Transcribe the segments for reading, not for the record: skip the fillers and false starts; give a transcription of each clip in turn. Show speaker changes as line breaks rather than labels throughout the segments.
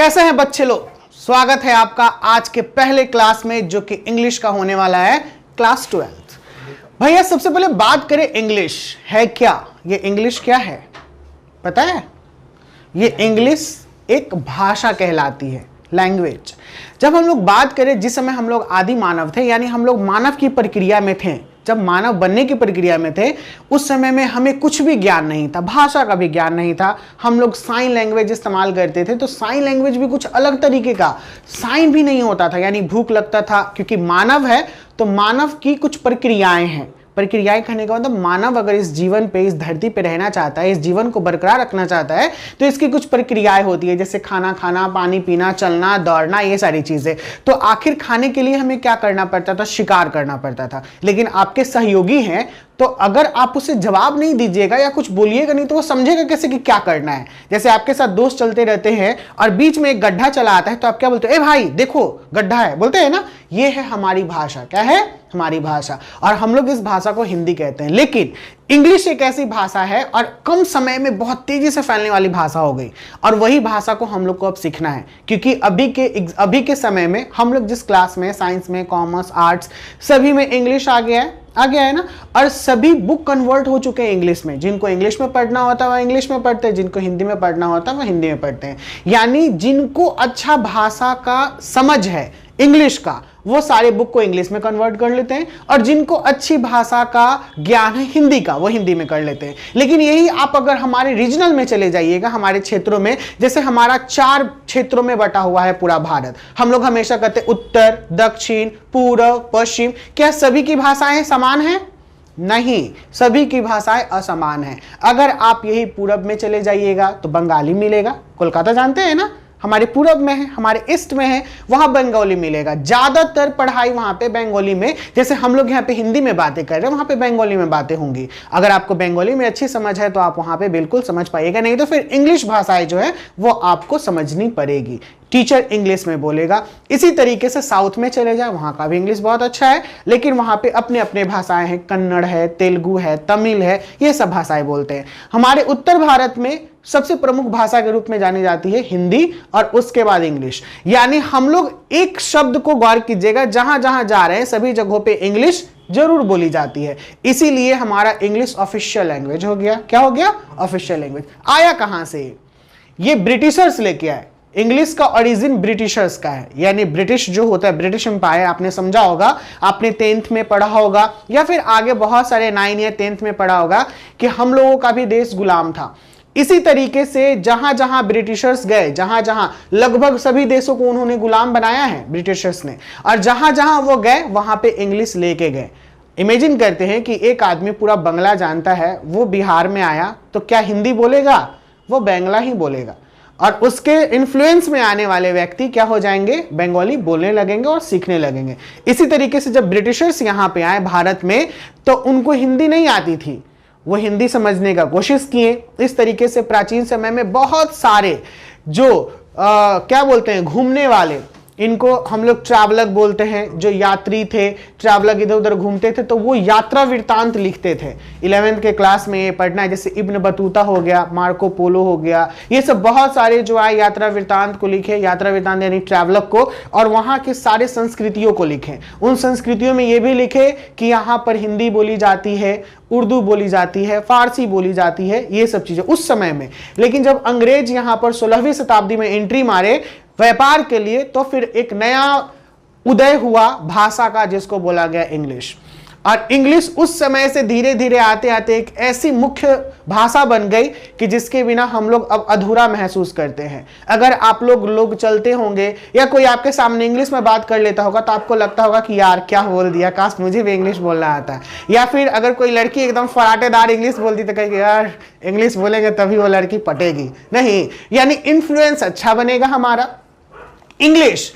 कैसे हैं बच्चे लोग? स्वागत है आपका आज के पहले क्लास में जो कि इंग्लिश का होने वाला है क्लास 12। भैया सबसे पहले बात करें, इंग्लिश है क्या? ये इंग्लिश क्या है पता है? ये इंग्लिश एक भाषा कहलाती है, लैंग्वेज। जब हम लोग बात करें, जिस समय हम लोग आदि मानव थे, यानी हम लोग मानव की प्रक्रिया में थे, जब मानव बनने की प्रक्रिया में थे, उस समय में हमें कुछ भी ज्ञान नहीं था, भाषा का भी ज्ञान नहीं था। हम लोग साइन लैंग्वेज इस्तेमाल करते थे, तो साइन लैंग्वेज भी कुछ अलग तरीके का, साइन भी नहीं होता था, यानी भूख लगता था, क्योंकि मानव है तो मानव की कुछ प्रक्रियाएं हैं। प्रक्रियाएं कहने का मतलब मानव अगर इस जीवन पे, इस धरती पे रहना चाहता है, इस जीवन को बरकरार रखना चाहता है, तो इसकी कुछ प्रक्रियाएं होती है, जैसे खाना खाना, पानी पीना, चलना, दौड़ना, ये सारी चीजें। तो आखिर खाने के लिए हमें क्या करना पड़ता था? शिकार करना पड़ता था। लेकिन आपके सहयोगी हैं, तो अगर आप उसे जवाब नहीं दीजिएगा या कुछ बोलिएगा नहीं, तो वो समझेगा कैसे कि क्या करना है। जैसे आपके साथ दोस्त चलते रहते हैं और बीच में एक गड्ढा चला आता है, तो आप क्या बोलते हो? ए भाई देखो गड्ढा है, बोलते हैं ना। ये है हमारी भाषा। क्या है? हमारी भाषा। और हम लोग इस भाषा को हिंदी कहते हैं। लेकिन इंग्लिश एक ऐसी भाषा है और कम समय में बहुत तेजी से फैलने वाली भाषा हो गई, और वही भाषा को हम लोग को अब सीखना है। क्योंकि अभी के समय में हम लोग जिस क्लास में, साइंस में, कॉमर्स, आर्ट्स, सभी में इंग्लिश आ गया है ना। और सभी बुक कन्वर्ट हो चुके हैं इंग्लिश में। जिनको इंग्लिश में पढ़ना होता है वह इंग्लिश में पढ़ते हैं, जिनको हिंदी में पढ़ना होता है वह हिंदी में पढ़ते हैं। यानी जिनको अच्छा भाषा का समझ है इंग्लिश का, वो सारे बुक को इंग्लिश में कन्वर्ट कर लेते हैं, और जिनको अच्छी भाषा का ज्ञान है हिंदी का, वो हिंदी में कर लेते हैं। लेकिन यही आप अगर हमारे रीजनल में चले जाइएगा, हमारे क्षेत्रों में, जैसे हमारा 4 क्षेत्रों में बटा हुआ है पूरा भारत। हम लोग हमेशा कहते हैं उत्तर, दक्षिण, पूर्व, पश्चिम। क्या सभी की भाषाएं समान हैं? नहीं, सभी की भाषाएं असमान हैं। अगर आप यही पूरब में चले जाइएगा तो बंगाली मिलेगा। कोलकाता जानते हैं ना, हमारे पूरब में है, हमारे ईस्ट में है, वहां बंगाली मिलेगा। ज्यादातर पढ़ाई वहां पे बंगाली में, जैसे हम लोग यहाँ पे हिंदी में बातें कर रहे हैं, वहां पे बंगाली में बातें होंगी। अगर आपको बंगाली में अच्छी समझ है तो आप वहां पे बिल्कुल समझ पाइएगा, नहीं तो फिर इंग्लिश भाषाएं जो है वो आपको समझनी पड़ेगी। टीचर इंग्लिश में बोलेगा। इसी तरीके से साउथ में चले जाए, वहां का भी इंग्लिश बहुत अच्छा है, लेकिन वहां पे अपने अपने भाषाएं हैं, कन्नड़ है, तेलुगु है, तमिल है, ये सब भाषाएं बोलते हैं। हमारे उत्तर भारत में सबसे प्रमुख भाषा के रूप में जानी जाती है हिंदी, और उसके बाद इंग्लिश। यानी हम लोग एक शब्द को गौर कीजिएगा, जहां जहां जा रहे हैं सभी जगहों पे इंग्लिश जरूर बोली जाती है। इसीलिए हमारा इंग्लिश ऑफिशियल लैंग्वेज हो गया। क्या हो गया? Official language. आया कहां से? ये ब्रिटिशर्स लेके आए। इंग्लिश का ओरिजिन ब्रिटिशर्स का है, यानी ब्रिटिश जो होता है, ब्रिटिश एम्पायर, आपने समझा होगा, आपने 10th में पढ़ा होगा, या फिर आगे बहुत सारे 9 या 10th में पढ़ा होगा कि हम लोगों का भी देश गुलाम था। इसी तरीके से जहां जहां ब्रिटिशर्स गए, जहां जहां, लगभग सभी देशों को उन्होंने गुलाम बनाया है ब्रिटिशर्स ने, और जहां जहां वो गए वहां पे इंग्लिश लेके गए। इमेजिन करते हैं कि एक आदमी पूरा बंगला जानता है, वो बिहार में आया तो क्या हिंदी बोलेगा? वो बंगला ही बोलेगा। और उसके इन्फ्लुएंस में आने वाले व्यक्ति क्या हो जाएंगे? बंगाली बोलने लगेंगे और सीखने लगेंगे। इसी तरीके से जब ब्रिटिशर्स यहां पे आए भारत में, तो उनको हिंदी नहीं आती थी, वो हिंदी समझने का कोशिश किए। इस तरीके से प्राचीन समय में बहुत सारे जो क्या बोलते हैं, घूमने वाले, इनको हम लोग ट्रैवलर बोलते हैं, जो यात्री थे, ट्रैवलर इधर उधर घूमते थे, तो वो यात्रा वृत्तांत लिखते थे। 11th के क्लास में ये पढ़ना है, जैसे इब्न बतूता हो गया, मार्को पोलो हो गया, ये सब बहुत सारे जो आए यात्रा वृत्तांत को लिखे। यात्रा वृत्तांत यानी ट्रैवलर को, और वहाँ के सारे संस्कृतियों को लिखे। उन संस्कृतियों में ये भी लिखे कि यहाँ पर हिंदी बोली जाती है, उर्दू बोली जाती है, फारसी बोली जाती है, ये सब चीजें उस समय में। लेकिन जब अंग्रेज यहाँ पर 16वीं शताब्दी में एंट्री मारे व्यापार के लिए, तो फिर एक नया उदय हुआ भाषा का, जिसको बोला गया इंग्लिश। और इंग्लिश उस समय से धीरे धीरे आते आते एक ऐसी मुख्य भाषा बन गई कि जिसके बिना हम लोग अब अधूरा महसूस करते हैं। अगर आप लोग चलते होंगे या कोई आपके सामने इंग्लिश में बात कर लेता होगा, तो आपको लगता होगा कि यार क्या बोल दिया, काश मुझे भी इंग्लिश बोलना आता है। या फिर अगर कोई लड़की एकदम फराटेदार इंग्लिश बोलती तो कहेगी यार इंग्लिश बोलेंगे तभी वो लड़की पटेगी। नहीं, यानी इन्फ्लुएंस अच्छा बनेगा हमारा इंग्लिश।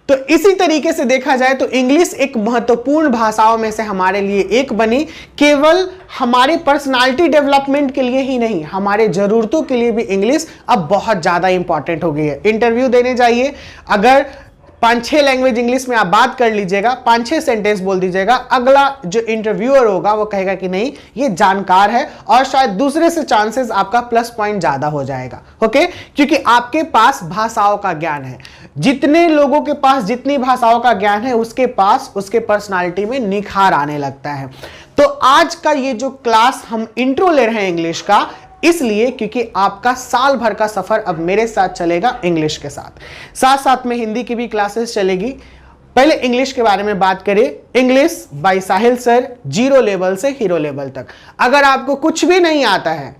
तो इसी तरीके से देखा जाए तो इंग्लिश एक महत्वपूर्ण भाषाओं में से हमारे लिए एक बनी। केवल हमारे पर्सनालिटी डेवलपमेंट के लिए ही नहीं, हमारे जरूरतों के लिए भी इंग्लिश अब बहुत ज्यादा इंपॉर्टेंट हो गई है। इंटरव्यू देने जाइए, अगर 5-6 लैंग्वेज इंग्लिश में आप बात कर लीजिएगा, 5-6 सेंटेंस बोल दीजिएगा, अगला जो इंटरव्यूअर होगा वो कहेगा कि नहीं ये जानकार है, और शायद दूसरे से चांसेस आपका प्लस पॉइंट ज्यादा हो जाएगा। ओके, क्योंकि आपके पास भाषाओं का ज्ञान है। जितने लोगों के पास जितनी भाषाओं का ज्ञान है उसके पास उसके पर्सनालिटी में निखार आने लगता है। तो आज का ये जो क्लास हम इंट्रो ले रहे हैं इंग्लिश का, इसलिए क्योंकि आपका साल भर का सफर अब मेरे साथ चलेगा इंग्लिश के साथ, साथ साथ में हिंदी की भी क्लासेस चलेगी। पहले इंग्लिश के बारे में बात करें, English by Sahil sir, 0 level से हीरो लेवल तक। अगर आपको कुछ भी नहीं आता है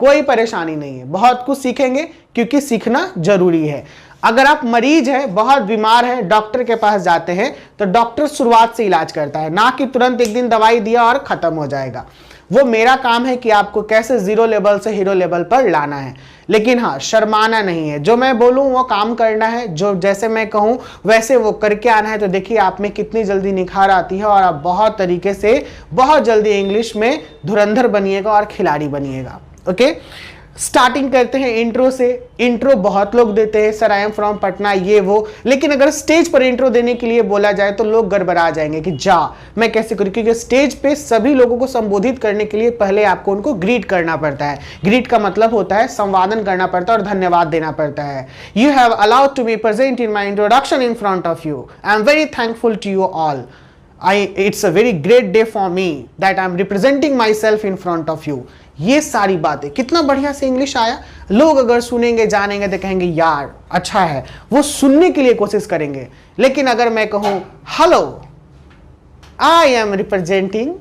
कोई परेशानी नहीं है, बहुत कुछ सीखेंगे क्योंकि सीखना जरूरी है। अगर आप मरीज हैं, बहुत बीमार हैं, डॉक्टर के पास जाते हैं तो डॉक्टर शुरुआत से इलाज करता है, ना कि तुरंत एक दिन दवाई दिया और खत्म हो जाएगा। वो मेरा काम है कि आपको कैसे 0 लेवल से हीरो लेवल पर लाना है। लेकिन हाँ, शर्माना नहीं है, जो मैं बोलूं वो काम करना है, जो जैसे मैं कहूं वैसे वो करके आना है। तो देखिए आप में कितनी जल्दी निखार आती है और आप बहुत तरीके से बहुत जल्दी इंग्लिश में धुरंधर बनिएगा और खिलाड़ी बनिएगा। ओके, स्टार्टिंग करते हैं इंट्रो से। इंट्रो बहुत लोग देते हैं, sir I am from Patna, ये वो, लेकिन अगर स्टेज पर इंट्रो देने के लिए बोला जाए तो लोग गड़बड़ा जाएंगे कि जा मैं कैसे करूं, क्योंकि स्टेज पे सभी लोगों को संबोधित करने के लिए पहले आपको उनको ग्रीट करना पड़ता है। ग्रीट का मतलब होता है संवादन करना पड़ता है और धन्यवाद देना पड़ता है। You have allowed to be present in my introduction in front of you, I am very thankful to you all. It's a very great day for me that I'm representing myself in front of you। ये सारी बातें कितना बढ़िया से English आया। लोग अगर सुनेंगे जानेंगे तो कहेंगे यार अच्छा है, वो सुनने के लिए कोशिश करेंगे। लेकिन अगर मैं कहूं hello I am representing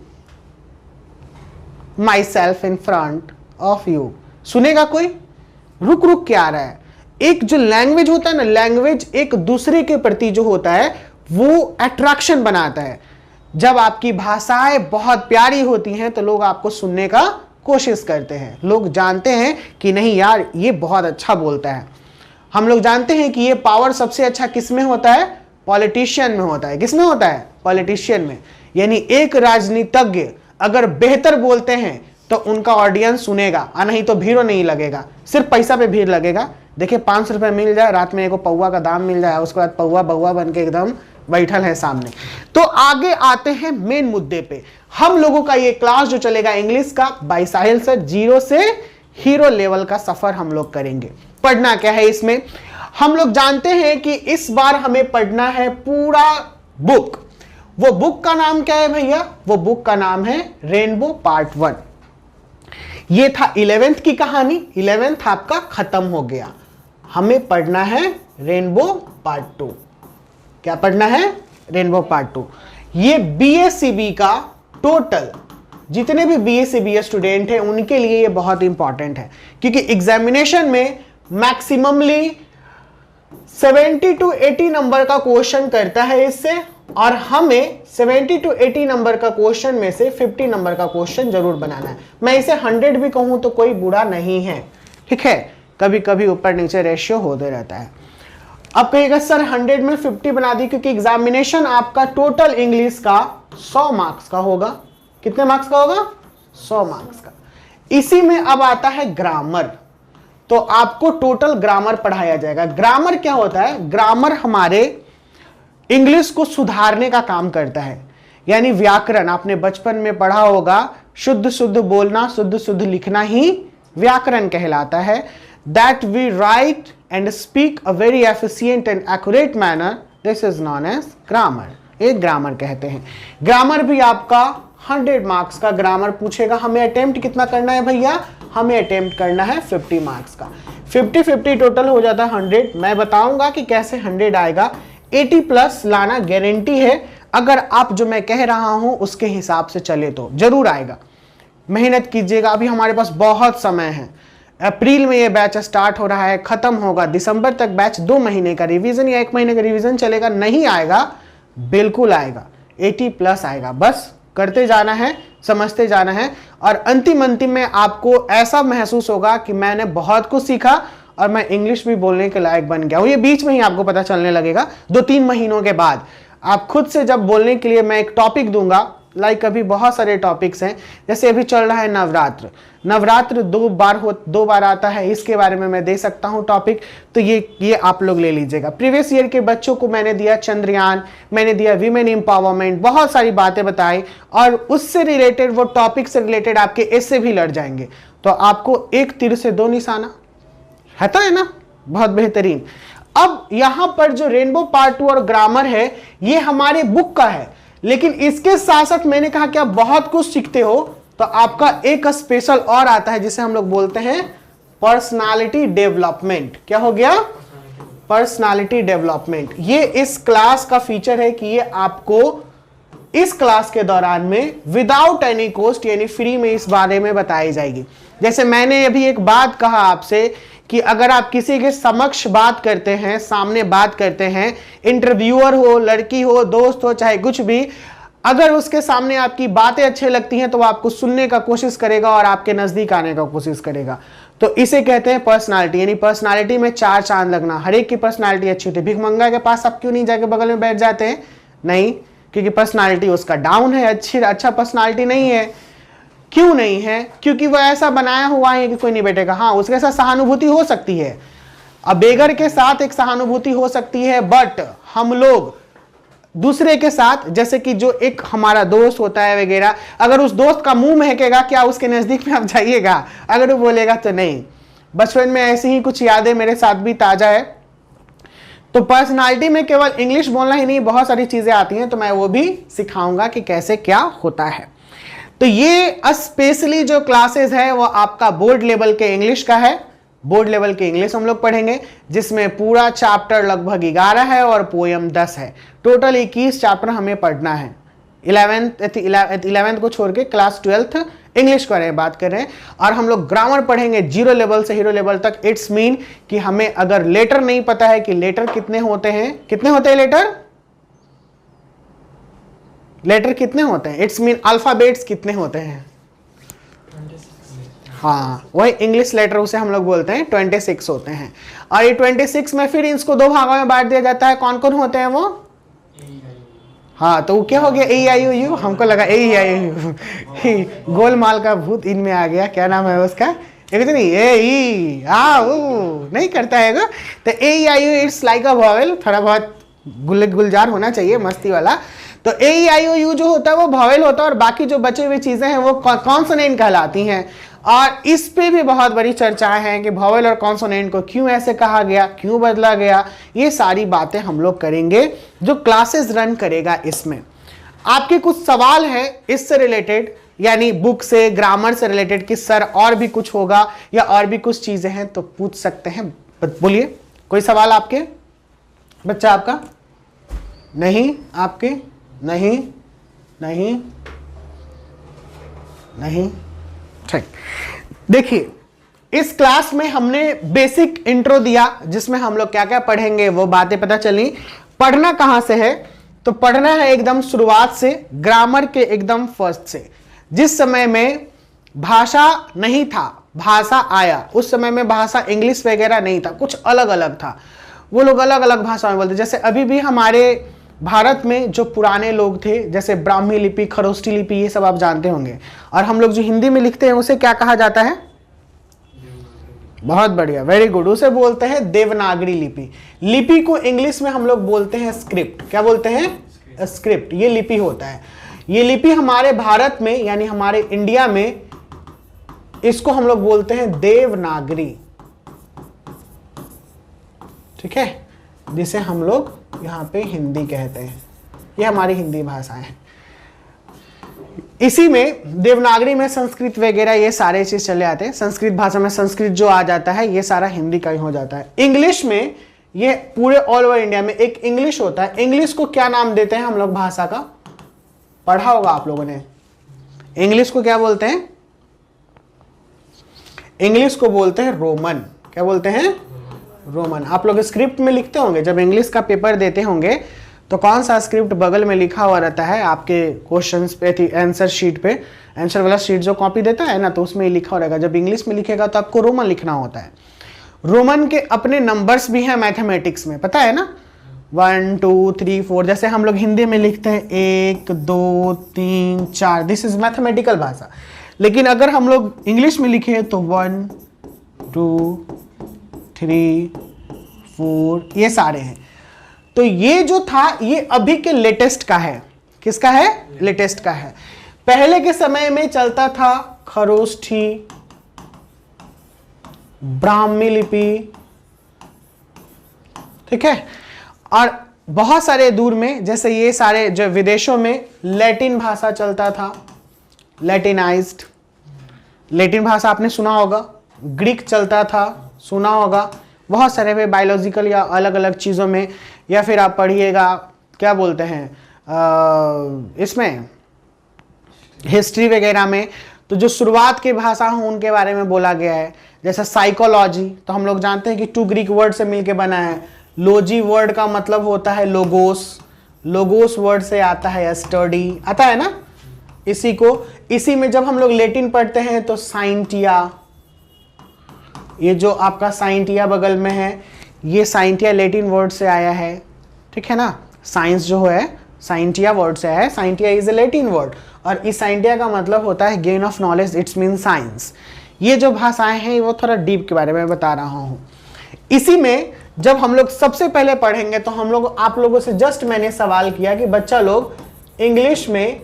my self in front of you, सुनेगा कोई? रुक रुक के आ रहा है। एक जो लैंग्वेज होता है ना, लैंग्वेज एक दूसरे के प्रति जो होता है वो अट्रैक्शन बनाता है। जब आपकी भाषाएं बहुत प्यारी होती हैं तो लोग आपको सुनने का कोशिश करते हैं। लोग जानते हैं कि नहीं यार ये बहुत अच्छा बोलता है। हम लोग जानते हैं कि ये पावर सबसे अच्छा किस में होता है? पॉलिटिशियन में होता है। किस में होता है? पॉलिटिशियन में। यानी एक राजनीतिज्ञ अगर बेहतर बोलते हैं तो उनका ऑडियंस सुनेगा, और नहीं तो भीड़ नहीं लगेगा, सिर्फ पैसा पे भीड़ लगेगा। देखिए 500 रुपये मिल जाए, रात में एक पौवा का दाम मिल जाए, उसके बाद पौवा बउआ बन के एकदम बैठल है सामने। तो आगे आते हैं मेन मुद्दे पे। हम लोगों का ये क्लास जो चलेगा इंग्लिश का बाय साहिल सर, 0 से हीरो लेवल का सफर हम लोग करेंगे। पढ़ना क्या है इसमें? हम लोग जानते हैं कि इस बार हमें पढ़ना है पूरा बुक। वो बुक का नाम क्या है भैया? वो बुक का नाम है रेनबो पार्ट 1। ये था 11th की कहानी, 11th आपका खत्म हो गया। हमें पढ़ना है रेनबो पार्ट 2। क्या पढ़ना है? Rainbow part 2। ये BSCB का टोटल जितने भी BSCB स्टूडेंट हैं उनके लिए ये बहुत इंपॉर्टेंट है, क्योंकि एग्जामिनेशन में मैक्सिममली 70 to 80 नंबर का क्वेश्चन करता है इससे, और हमें 70 to 80 नंबर का क्वेश्चन में से 50 नंबर का क्वेश्चन जरूर बनाना है। मैं इसे 100 भी कहूं तो कोई बुरा नहीं है, ठीक है? कभी कभी ऊपर नीचे रेशियो होते रहता है। अब कहिएगा सर 100 में 50 बना दी, क्योंकि एग्जामिनेशन आपका टोटल इंग्लिश का 100 मार्क्स का होगा। कितने मार्क्स का होगा? 100 मार्क्स का। इसी में अब आता है ग्रामर, तो आपको टोटल ग्रामर पढ़ाया जाएगा। ग्रामर क्या होता है? ग्रामर हमारे इंग्लिश को सुधारने का काम करता है। यानी व्याकरण आपने बचपन में पढ़ा होगा, शुद्ध शुद्ध बोलना, शुद्ध शुद्ध लिखना ही व्याकरण कहलाता है। That we write and speak a very efficient and accurate manner, this is known as grammar. एक ग्रामर कहते हैं। ग्रामर भी आपका 100 मार्क्स का ग्रामर पूछेगा। हमें अटेम्प्ट कितना करना है भैया? हमें अटेम्प्ट करना है 50 मार्क्स का। 50-50 टोटल हो जाता है 100। मैं बताऊंगा कि कैसे 100 आएगा। 80 प्लस लाना गारंटी है। अगर आप जो मैं कह रहा हूं उसके हिसाब से चले तो जरूर आएगा। मेहनत कीजिएगा, अभी हमारे पास बहुत समय है। अप्रैल में ये बैच स्टार्ट हो रहा है, खत्म होगा दिसंबर तक बैच। 2 महीने का रिवीजन या 1 महीने का रिवीजन चलेगा। नहीं आएगा? बिल्कुल आएगा, 80 प्लस आएगा। बस करते जाना है, समझते जाना है, और अंतिम में आपको ऐसा महसूस होगा कि मैंने बहुत कुछ सीखा और मैं इंग्लिश भी बोलने के लायक बन गया हूं। ये बीच में ही आपको पता चलने लगेगा 2-3 महीनों के बाद। आप खुद से जब बोलने के लिए मैं एक टॉपिक दूंगा लाइक अभी बहुत सारे टॉपिक्स हैं, जैसे अभी चल रहा है नवरात्र। नवरात्र दो बार आता है, इसके बारे में मैं दे सकता हूं टॉपिक, तो ये आप लोग ले लीजिएगा। प्रीवियस ईयर के बच्चों को मैंने दिया चंद्रयान, मैंने दिया विमेन एम्पावरमेंट, बहुत सारी बातें बताई, और उससे रिलेटेड, वो टॉपिक से रिलेटेड आपके ऐसे भी लड़ जाएंगे। तो आपको एक तीर से दो निशाना है ना, बहुत बेहतरीन। अब यहां पर जो रेनबो पार्ट 2 और ग्रामर है, ये हमारे बुक का है, लेकिन इसके साथ साथ मैंने कहा कि आप बहुत कुछ सीखते हो, तो आपका एक स्पेशल और आता है जिसे हम लोग बोलते हैं पर्सनालिटी डेवलपमेंट। क्या हो गया? Personality development. ये इस क्लास का फीचर है कि ये आपको इस क्लास के दौरान में विदाउट एनी कॉस्ट, यानी फ्री में इस बारे में बताई जाएगी। जैसे मैंने अभी एक बात कहा आपसे कि अगर आप किसी के समक्ष बात करते हैं, सामने बात करते हैं, इंटरव्यूअर हो, लड़की हो, दोस्त हो, चाहे कुछ भी, अगर उसके सामने आपकी बातें अच्छी लगती हैं तो वो आपको सुनने का कोशिश करेगा और आपके नजदीक आने का कोशिश करेगा। तो इसे कहते हैं पर्सनालिटी, यानी पर्सनालिटी में 4 चांद लगना। हर एक की पर्सनालिटी अच्छी होती है। भिखमंगा के पास आप क्यों नहीं जाके बगल में बैठ जाते हैं? नहीं, क्योंकि पर्सनालिटी उसका डाउन है, अच्छा पर्सनालिटी नहीं है। क्यों नहीं है? क्योंकि वो ऐसा बनाया हुआ है कि कोई नहीं बैठेगा। हाँ, उसके साथ सहानुभूति हो सकती है, अब बेगर के साथ एक सहानुभूति हो सकती है, बट हम लोग दूसरे के साथ, जैसे कि जो एक हमारा दोस्त होता है वगैरह, अगर उस दोस्त का मुंह महकेगा, क्या उसके नजदीक में आप जाइएगा? अगर वो बोलेगा तो नहीं। बचपन में ऐसी ही कुछ यादें मेरे साथ भी ताजा है। तो पर्सनालिटी में केवल इंग्लिश बोलना ही नहीं, बहुत सारी चीजें आती हैं, तो मैं वो भी सिखाऊंगा कि कैसे क्या होता है। तो ये स्पेशली जो क्लासेस है वो आपका बोर्ड लेवल के इंग्लिश का है। बोर्ड लेवल के इंग्लिश हम लोग पढ़ेंगे, जिसमें पूरा चैप्टर लगभग 11 है और पोयम 10 है। टोटल 21 चैप्टर हमें पढ़ना है। 11th को छोड़ के क्लास 12th इंग्लिश के बारे में बात कर रहे हैं। और हम लोग ग्रामर पढ़ेंगे 0 लेवल से हीरो लेवल तक। इट्स मीन कि हमें अगर लेटर नहीं पता है कि लेटर कितने होते हैं, कितने होते हैं लेटर कितने होते हैं, इट्स मीन अल्फाबेट्स कितने होते हैं। हाँ, वही इंग्लिश लेटर उसे हम लोग बोलते हैं 26 होते हैं। और ये 26 में फिर इसको 2 भागों में बांट दिया जाता है। कौन कौन होते हैं वो? हाँ, तो क्या हो गया? ए आई ओ यू। हमको लगा ए आई ओ यू गोलमाल का भूत इनमें आ गया। क्या नाम है उसका? एक नहीं, ए ई आ ऊ नहीं करता है वो। तो A I O it's like a vowel, थोड़ा बहुत गुलजार होना चाहिए, मस्ती वाला। तो ए आई ओ यू जो होता है वो वॉवेल होता है, और बाकी जो बचे हुए चीजें हैं वो कॉन्सोनेंट कहलाती हैं। और इस पे भी बहुत बड़ी चर्चाएं हैं कि वॉवेल और कॉन्सोनेंट को क्यों ऐसे कहा गया, क्यों बदला गया। ये सारी बातें हम लोग करेंगे जो क्लासेस रन करेगा। इसमें आपके कुछ सवाल हैं इससे रिलेटेड, यानी बुक से, ग्रामर से रिलेटेड, कि सर और भी कुछ होगा या और भी कुछ चीजें हैं, तो पूछ सकते हैं। बोलिए, कोई सवाल आपके? बच्चा आपका? नहीं आपके? नहीं नहीं नहीं, ठीक। देखिए, इस क्लास में हमने बेसिक इंट्रो दिया, जिसमें हम लोग क्या क्या पढ़ेंगे वो बातें पता चली। पढ़ना कहां से है? तो पढ़ना है एकदम शुरुआत से, ग्रामर के एकदम फर्स्ट से। जिस समय में भाषा नहीं था, भाषा आया, उस समय में भाषा इंग्लिश वगैरह नहीं था, कुछ अलग अलग था। वो लोग अलग अलग भाषा में बोलते। जैसे अभी भी हमारे भारत में जो पुराने लोग थे, जैसे ब्राह्मी लिपि, खरोष्टी लिपि, ये सब आप जानते होंगे। और हम लोग जो हिंदी में लिखते हैं उसे क्या कहा जाता है? बहुत बढ़िया, वेरी गुड। उसे बोलते हैं देवनागरी लिपि। लिपि को इंग्लिश में हम लोग बोलते हैं स्क्रिप्ट। क्या बोलते हैं? स्क्रिप्ट। ये लिपि होता है। ये लिपि हमारे भारत में, यानी हमारे इंडिया में, इसको हम लोग बोलते हैं देवनागरी। ठीक है, जिसे हम लोग यहाँ पे हिंदी कहते हैं। ये हमारी हिंदी भाषा है। इसी में देवनागरी में संस्कृत वगैरह ये सारे चीज चले आते हैं। संस्कृत भाषा में संस्कृत जो आ जाता है, ये सारा हिंदी का ही हो जाता है। इंग्लिश में ये पूरे ऑल ओवर इंडिया में एक इंग्लिश होता है। इंग्लिश को क्या नाम देते हैं हम लोग? भाषा का पढ़ा होगा आप लोगों ने। इंग्लिश को क्या बोलते हैं? इंग्लिश को बोलते हैं रोमन। क्या बोलते हैं? रोमन। आप लोग स्क्रिप्ट में लिखते होंगे, जब इंग्लिश का पेपर देते होंगे तो कौन सा स्क्रिप्ट बगल में लिखा हुआ रहता है आपके क्वेश्चंस पे, थी आंसर शीट पे, आंसर वाला शीट जो कॉपी देता है ना, तो उसमें लिखा हुआ रहेगा। जब इंग्लिश में लिखेगा तो आपको रोमन लिखना होता है। रोमन के अपने नंबर्स भी हैं मैथमेटिक्स में, पता है ना? 1 2 3 4, जैसे हम लोग हिंदी में लिखते हैं 1 2 3 4, दिस इज मैथमेटिकल भाषा। लेकिन अगर हम लोग इंग्लिश में लिखे तो 1 2 3 4, ये सारे हैं। तो ये जो था ये अभी के लेटेस्ट का है। किसका है? लेटेस्ट का है। पहले के समय में चलता था खरोष्ठी, ब्राह्मी लिपि, ठीक है। और बहुत सारे दूर में, जैसे ये सारे जो विदेशों में लैटिन भाषा चलता था, लैटिनाइज्ड। लैटिन भाषा आपने सुना होगा। ग्रीक चलता था, सुना होगा। बहुत सारे पे बायोलॉजिकल या अलग अलग चीज़ों में, या फिर आप पढ़िएगा क्या बोलते हैं इसमें हिस्ट्री वगैरह में, तो जो शुरुआत की भाषा हो उनके बारे में बोला गया है। जैसे साइकोलॉजी, तो हम लोग जानते हैं कि 2 ग्रीक वर्ड से मिलके बना है। लॉजी वर्ड का मतलब होता है लोगोस, लोगोस वर्ड से आता है स्टडी, आता है ना। इसी में जब हम लोग लैटिन पढ़ते हैं तो साइंटिया, ये जो आपका साइंटिया बगल में है, ये साइंटिया लैटिन वर्ड से आया है, ठीक है ना। साइंस जो है साइंटिया वर्ड से है, scientia is a Latin word, और इस साइंटिया का मतलब होता है gain of knowledge, it's mean science. ये जो भाषाएं हैं वो थोड़ा डीप के बारे में बता रहा हूं। इसी में जब हम लोग सबसे पहले पढ़ेंगे तो हम लोग आप लोगों से जस्ट मैंने सवाल किया कि बच्चा लोग इंग्लिश में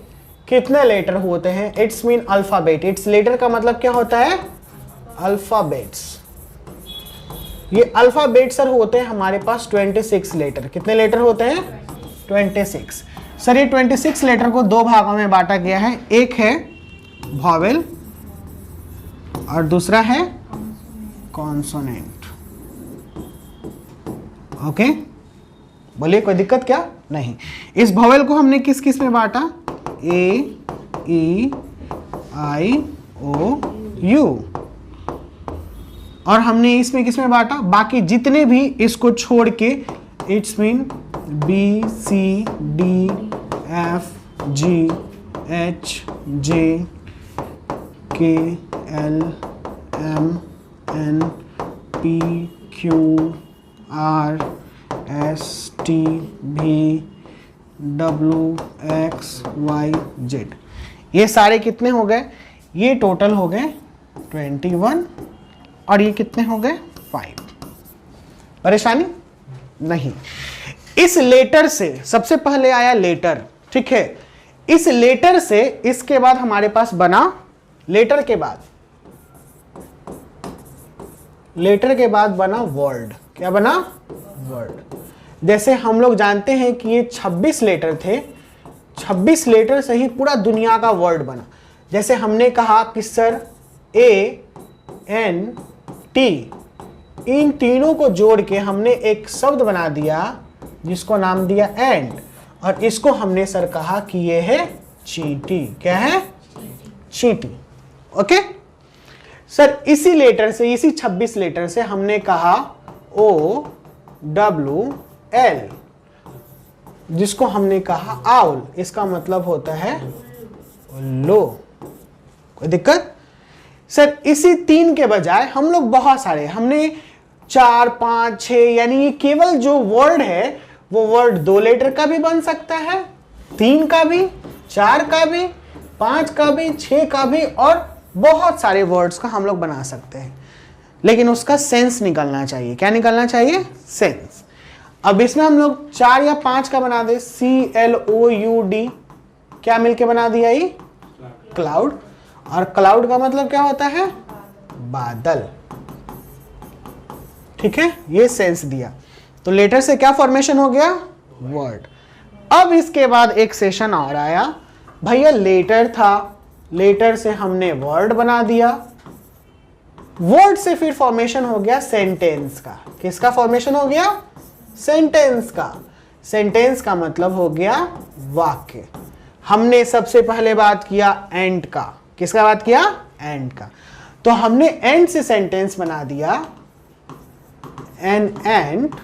कितने लेटर होते हैं। It's mean alphabet, it's letter का मतलब क्या होता है? अल्फाबेट्स। ये अल्फाबेट सर होते हैं हमारे पास 26 लेटर। कितने लेटर होते हैं? 26। सर ये 26 लेटर को 2 भागों में बांटा गया है। एक है वॉवेल और दूसरा है कॉन्सोनेंट। ओके, बोलिए कोई दिक्कत क्या? नहीं। इस वॉवेल को हमने किस किस में बांटा? ए ई आई ओ यू। और हमने इसमें किस में बांटा? बाकी जितने भी इसको छोड़ के, it's mean B C D F G H J K L M N P Q R S T V W X Y Z. ये सारे कितने हो गए? ये टोटल हो गए 21 और ये कितने हो गए? 5। परेशानी नहीं। इस लेटर से सबसे पहले आया लेटर, ठीक है। इस लेटर से इसके बाद हमारे पास बना, लेटर के बाद बना वर्ड। क्या बना? वर्ड। जैसे हम लोग जानते हैं कि ये 26 लेटर थे, 26 लेटर से ही पूरा दुनिया का वर्ड बना। जैसे हमने कहा कि सर ए एन टी, इन तीनों को जोड़ के हमने एक शब्द बना दिया जिसको नाम दिया एंड, और इसको हमने सर कहा कि ये है चींटी। क्या है? चींटी। ओके सर, इसी लेटर से, इसी 26 लेटर से हमने कहा ओ डब्ल्यू एल, जिसको हमने कहा आउल। इसका मतलब होता है लो। कोई दिक्कत? सर इसी 3 के बजाय हम लोग बहुत सारे, हमने 4 5 6, यानी ये केवल जो वर्ड है वो वर्ड 2 लेटर का भी बन सकता है, 3 का भी, 4 का भी, 5 का भी, 6 का भी, और बहुत सारे वर्ड्स का हम लोग बना सकते हैं। लेकिन उसका सेंस निकलना चाहिए। क्या निकलना चाहिए? सेंस। अब इसमें हम लोग 4 या 5 का बना दे, CLOUD, क्या मिलके बना दिया? ये क्लाउड। और क्लाउड का मतलब क्या होता है? बादल। ठीक है, ये सेंस दिया। तो लेटर से क्या फॉर्मेशन हो गया? वर्ड। अब इसके बाद एक सेशन और आया, भैया लेटर था, लेटर से हमने वर्ड बना दिया, वर्ड से फिर फॉर्मेशन हो गया सेंटेंस का। किसका फॉर्मेशन हो गया? सेंटेंस का। सेंटेंस का मतलब हो गया वाक्य। हमने सबसे पहले बात किया एंड का। किसका बात किया? एंड का। तो हमने एंड से सेंटेंस बना दिया, an ant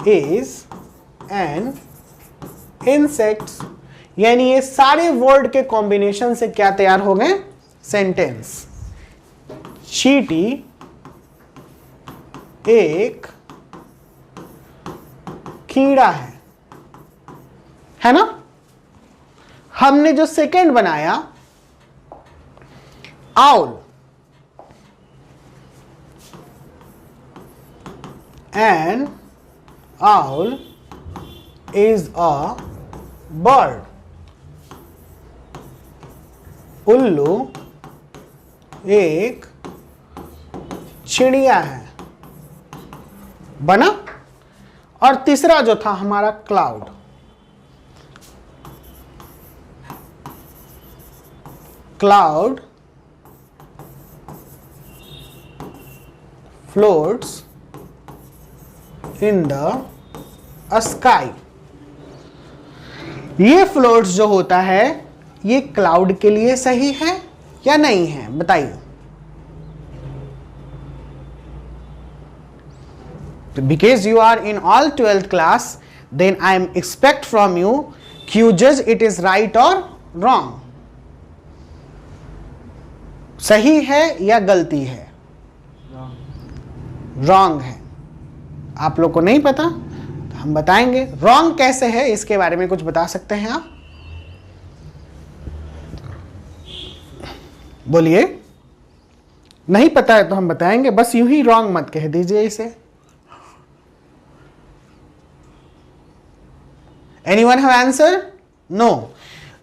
is an insect. यानी ये सारे वर्ड के कॉम्बिनेशन से क्या तैयार हो गए? सेंटेंस। चींटी एक कीड़ा है ना। हमने जो सेकंड बनाया owl, N owl is a bird, उल्लू एक चिड़िया है, बना। और तीसरा जो था हमारा cloud, cloud floats in the sky. ये फ्लोट्स जो होता है ये क्लाउड के लिए सही है या नहीं है, बताइए। Because you are in all 12th class, then I am expect from you कि you judge it is right or wrong, सही है या गलती है, wrong है। आप लोग को नहीं पता तो हम बताएंगे wrong कैसे है, इसके बारे में कुछ बता सकते हैं आप, बोलिए। नहीं पता है तो हम बताएंगे, बस यूं ही wrong मत कह दीजिए इसे। Anyone have answer? No.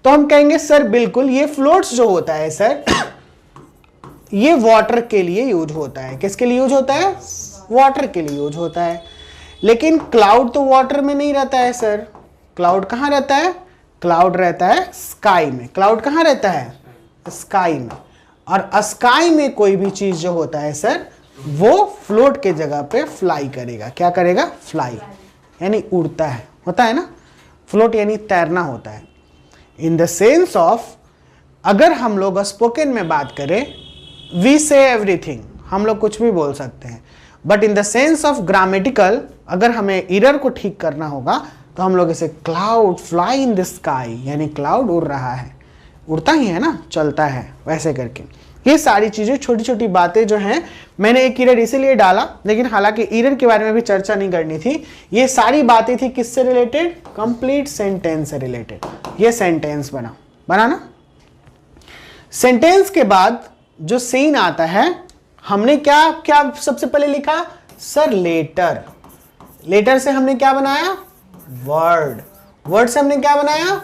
तो हम कहेंगे सर बिल्कुल, ये फ्लोट्स जो होता है सर ये वाटर के लिए यूज होता है। किसके लिए यूज होता है? वाटर के लिए यूज होता है। लेकिन क्लाउड तो वाटर में नहीं रहता है सर। क्लाउड कहाँ रहता है? क्लाउड रहता है स्काई में। क्लाउड कहाँ रहता है? स्काई में। और स्काई में कोई भी चीज जो होता है सर वो फ्लोट के जगह पे फ्लाई करेगा। क्या करेगा? फ्लाई, यानी उड़ता है, होता है ना। फ्लोट यानी तैरना होता है। इन द सेंस ऑफ, अगर हम लोग स्पोकन में बात करें, वी से एवरीथिंग, हम लोग कुछ भी बोल सकते हैं। But in the sense of grammatical, अगर हमें एरर को ठीक करना होगा तो हम लोग इसे cloud fly in the sky, यानी क्लाउड उड़ रहा है, उड़ता ही है ना, चलता है, वैसे करके। ये सारी चीजें, छोटी छोटी बातें जो हैं, मैंने एक एरर इसीलिए डाला, लेकिन हालांकि एरर के बारे में भी चर्चा नहीं करनी थी। ये सारी बातें थी किससे रिलेटेड? कंप्लीट सेंटेंस से रिलेटेड। ये सेंटेंस बना ना। सेंटेंस के बाद जो सीन आता है, हमने क्या क्या सबसे पहले लिखा सर? लेटर। लेटर से हमने क्या बनाया? वर्ड। वर्ड से हमने क्या बनाया?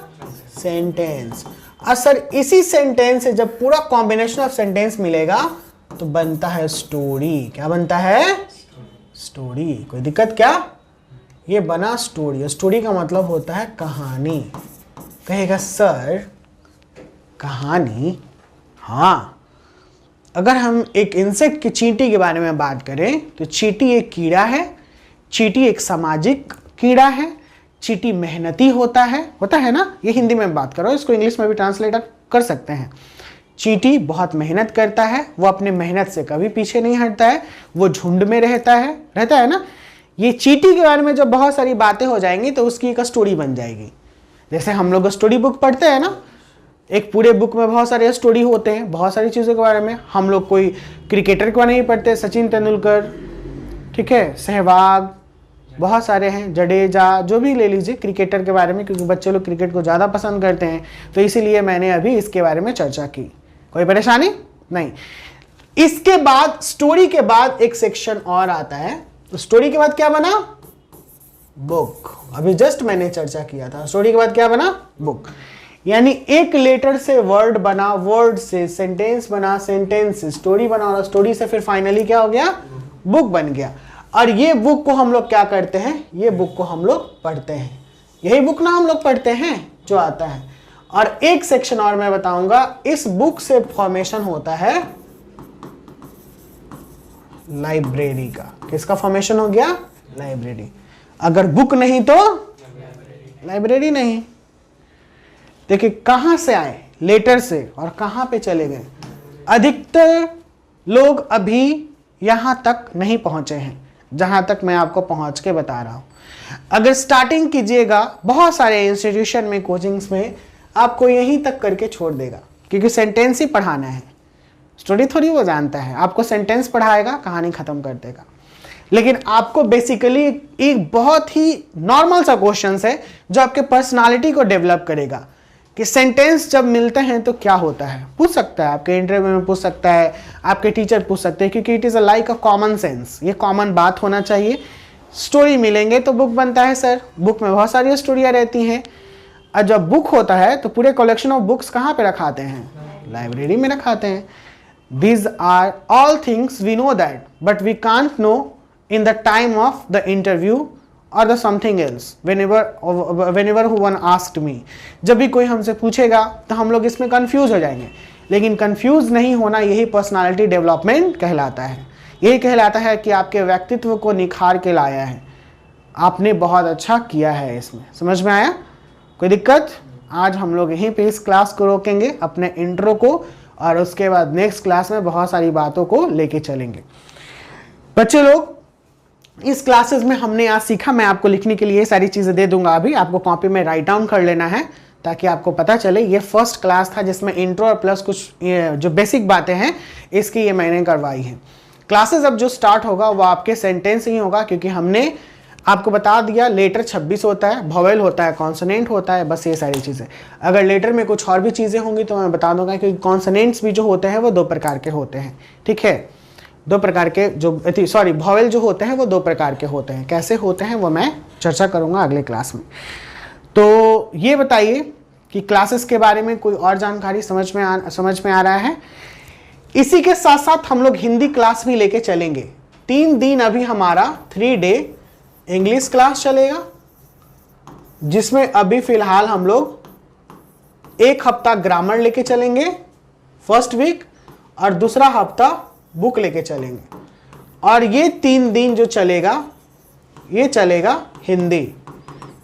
सेंटेंस। और सर इसी सेंटेंस से जब पूरा कॉम्बिनेशन ऑफ सेंटेंस मिलेगा तो बनता है स्टोरी। क्या बनता है? स्टोरी। कोई दिक्कत क्या? ये बना स्टोरी। स्टोरी का मतलब होता है कहानी। कहेगा सर कहानी? हाँ। अगर हम एक इंसेक्ट की चींटी के बारे में बात करें तो चींटी एक कीड़ा है। चींटी एक सामाजिक कीड़ा है। चींटी मेहनती होता है ना। ये हिंदी में बात कर रहा हूँ, इसको इंग्लिश में भी ट्रांसलेट कर सकते हैं। चींटी बहुत मेहनत करता है, वो अपने मेहनत से कभी पीछे नहीं हटता है, वो झुंड में रहता है ना। ये चींटी के बारे में जब बहुत सारी बातें हो जाएंगी तो उसकी एक स्टोरी बन जाएगी। जैसे हम लोग स्टोरी बुक पढ़ते हैं ना, एक पूरे बुक में बहुत सारे स्टोरी होते हैं, बहुत सारी चीज़ों के बारे में। हम लोग कोई क्रिकेटर को नहीं पढ़ते, सचिन तेंदुलकर, ठीक है, सहवाग, बहुत सारे हैं, जडेजा, जो भी ले लीजिए क्रिकेटर के बारे में, क्योंकि बच्चे लोग क्रिकेट को ज़्यादा पसंद करते हैं, तो इसीलिए मैंने अभी इसके बारे में चर्चा की। कोई परेशानी नहीं। इसके बाद स्टोरी के बाद एक सेक्शन और आता है। तो स्टोरी के बाद क्या बना? बुक। अभी जस्ट मैंने चर्चा किया था, स्टोरी के बाद क्या बना? बुक। यानी एक लेटर से वर्ड बना, वर्ड से सेंटेंस बना, सेंटेंस से स्टोरी बना, और स्टोरी से फिर फाइनली क्या हो गया? बुक बन गया। और ये बुक को हम लोग क्या करते हैं? ये बुक को हम लोग पढ़ते हैं। यही बुक ना हम लोग पढ़ते हैं जो आता है। और एक सेक्शन और मैं बताऊंगा, इस बुक से फॉर्मेशन होता है लाइब्रेरी का। किसका फॉर्मेशन हो गया? लाइब्रेरी। अगर बुक नहीं तो लाइब्रेरी नहीं। देखिए कहां से आए? लेटर से। और कहां पे चले गए? अधिकतर लोग अभी यहां तक नहीं पहुंचे हैं जहां तक मैं आपको पहुंच के बता रहा हूं। अगर स्टार्टिंग कीजिएगा, बहुत सारे इंस्टीट्यूशन में, कोचिंग्स में आपको यहीं तक करके छोड़ देगा, क्योंकि सेंटेंस ही पढ़ाना है। स्टोरी थोड़ी वो जानता है, आपको सेंटेंस पढ़ाएगा, कहानी खत्म कर देगा। लेकिन आपको बेसिकली एक बहुत ही नॉर्मल सा क्वेश्चन है जो आपके पर्सनालिटी को डेवलप करेगा कि सेंटेंस जब मिलते हैं तो क्या होता है। पूछ सकता है, आपके इंटरव्यू में पूछ सकता है, आपके टीचर पूछ सकते हैं, क्योंकि it is a like a common sense, ये कॉमन बात होना चाहिए। स्टोरी मिलेंगे तो बुक बनता है सर, बुक में बहुत सारी स्टोरियाँ रहती हैं, और जब बुक होता है तो पूरे कलेक्शन ऑफ बुक्स कहाँ पे रखाते हैं? लाइब्रेरी में रखाते हैं। These are all things we know that, but we can't know in the time of the interview or the something else. Whenever one asked me, जब भी कोई हमसे पूछेगा तो हम लोग इसमें कंफ्यूज हो जाएंगे, लेकिन कंफ्यूज नहीं होना यही पर्सनालिटी डेवलपमेंट कहलाता है। यही कहलाता है कि आपके व्यक्तित्व को निखार के लाया है, आपने बहुत अच्छा किया है। इसमें समझ में आया? कोई दिक्कत? आज हम लोग यहीं पे इस क्लास को रोकेंगे, अपने इंट्रो को, और उसके बाद नेक्स्ट क्लास में बहुत सारी बातों को लेके चलेंगे। बच्चे लोग, इस क्लासेस में हमने आज सीखा, मैं आपको लिखने के लिए सारी चीज़ें दे दूंगा, अभी आपको कॉपी में राइट डाउन कर लेना है ताकि आपको पता चले। ये फर्स्ट क्लास था जिसमें इंट्रो और प्लस कुछ जो बेसिक बातें हैं इसकी ये मैंने करवाई हैं। क्लासेस अब जो स्टार्ट होगा वो आपके सेंटेंस ही होगा, क्योंकि हमने आपको बता दिया लेटर 26 होता है, वॉवेल होता है, कॉन्सोनेंट होता है, बस ये सारी चीज़ें। अगर लेटर में कुछ और भी चीज़ें होंगी तो मैं बता दूंगा, क्योंकि कॉन्सोनेंट्स भी जो होते हैं वो 2 प्रकार के होते हैं। ठीक है, 2 प्रकार के जो वॉवेल जो होते हैं वो 2 प्रकार के होते हैं। कैसे होते हैं वो मैं चर्चा करूंगा अगले क्लास में। तो ये बताइए कि क्लासेस के बारे में कोई और जानकारी समझ में आ रहा है? इसी के साथ साथ हम लोग हिंदी क्लास भी लेके चलेंगे। 3 दिन अभी हमारा 3 डे इंग्लिश क्लास चलेगा, जिसमें अभी फिलहाल हम लोग 1 हफ्ता ग्रामर लेके चलेंगे फर्स्ट वीक, और दूसरा हफ्ता बुक लेके चलेंगे। और ये 3 दिन जो चलेगा ये चलेगा हिंदी।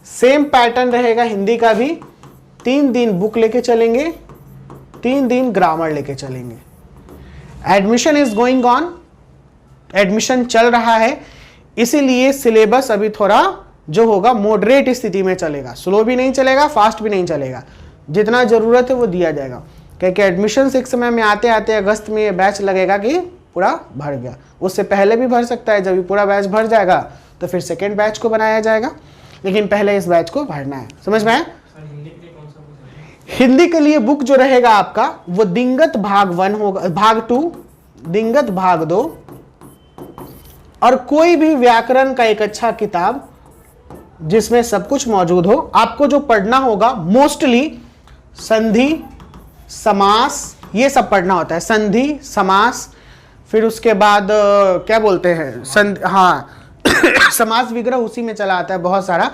सेम पैटर्न रहेगा हिंदी का भी, 3 दिन बुक लेके चलेंगे, 3 दिन ग्रामर लेके चलेंगे। Admission is going on, admission चल रहा है, इसीलिए सिलेबस अभी थोड़ा जो होगा मॉडरेट स्थिति में चलेगा, स्लो भी नहीं चलेगा, फास्ट भी नहीं चलेगा। जितना ज़रूरत है वो दिया जाएगा, क्योंकि एडमिशन एक समय में आते आते अगस्त में ये बैच लगेगा कि पूरा भर गया। उससे पहले भी भर सकता है, जब भी पूरा बैच भर जाएगा तो फिर सेकेंड बैच को बनाया जाएगा, लेकिन पहले इस बैच को भरना है। समझ में आया? हिंदी के लिए बुक जो रहेगा आपका वो दिंगत भाग 1 होगा, भाग 2, दिंगत भाग 2, और कोई भी व्याकरण का एक अच्छा किताब जिसमें सब कुछ मौजूद हो। आपको जो पढ़ना होगा मोस्टली संधि, समास, ये सब पढ़ना होता है। संधि, समास, फिर उसके बाद क्या बोलते हैं समास विग्रह उसी में चला आता है बहुत सारा।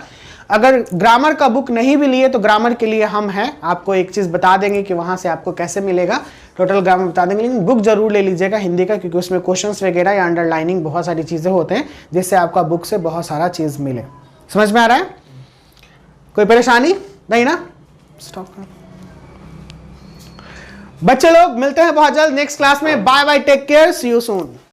अगर ग्रामर का बुक नहीं भी लिए तो ग्रामर के लिए हम हैं, आपको एक चीज़ बता देंगे कि वहाँ से आपको कैसे मिलेगा, टोटल ग्रामर बता देंगे। लेकिन बुक जरूर ले लीजिएगा हिंदी का, क्योंकि उसमें क्वेश्चंस वगैरह या अंडरलाइनिंग बहुत सारी चीज़ें होते हैं, जिससे आपका बुक से बहुत सारा चीज़ मिले। समझ में आ रहा है? कोई परेशानी नहीं ना? स्टॉप कर। बच्चे लोग मिलते हैं बहुत जल्द नेक्स्ट क्लास में। Bye bye, take care, see you soon.